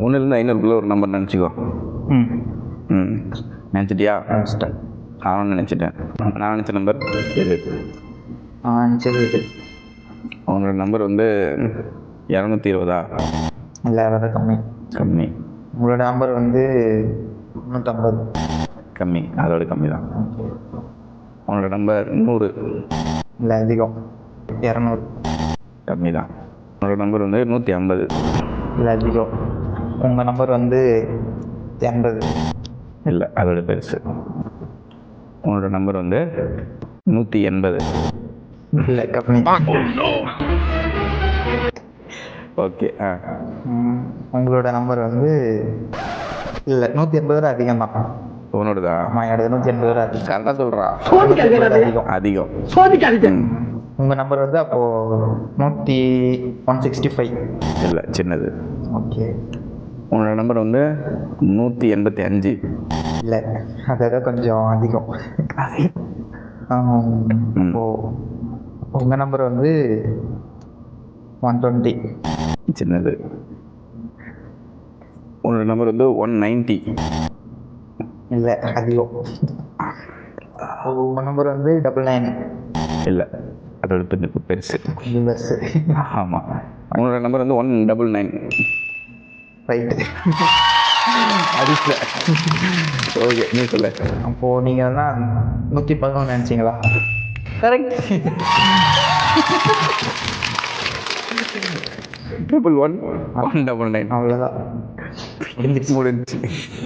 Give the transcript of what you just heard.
ஒன்றுலேருந்து 500 ஒரு நம்பர் நினச்சிக்கோ. ம் ம் நினச்சிட்டியா? நினச்சிட்டேன். நானும் நினச்சிட்டேன். நான் நினச்ச நம்பர் இது. சரி இது உங்களோட நம்பர் வந்து 220. இல்லை வேறு கம்மி. கம்மி. உங்களோட நம்பர் வந்து 350. கம்மி, அதோட கம்மி தான். உங்களோட நம்பர் 100. இல்லை அதிகம். 200. கம்மி தான். உங்களோட நம்பர் வந்து 150. இல்லை அதிகம். உங்கள் நம்பர் வந்து 80. இல்லை, அதோட பெருசு. உங்களோட நம்பர் வந்து 180. இல்லை கம்மி. ஓகே. உங்களோட நம்பர் வந்து இல்லை 180 அதிகம் தான். உன்னோடதா? ஆமாம், என்னோட 180 அதிகம். கரெக்டாக சொல்கிறா. அதிகம். உங்கள் நம்பர் வந்து அப்போது 165. இல்லை, சின்னது. ஓகே. உங்களோட நம்பர் வந்து 185. இல்லை, அதை கொஞ்சம் அதிகம். இப்போது உங்கள் நம்பர் வந்து 120. சின்னது. உங்களோட நம்பர் வந்து 190. இல்லை அதிகம். உங்கள் நம்பர் வந்து 99. இல்லை, அதோட பெருசு. கொஞ்சம் பெருசு. ஆமாம். உங்களோட நம்பர் வந்து 199. ரைட்டு. அடிக்கல. ஓகே, நீ சொல்ல. அப்போது நீங்கள் தான் 111 நினச்சிங்களா? கரெக்ட். 111 199. அவ்வளோதான். முடிஞ்சிச்சு.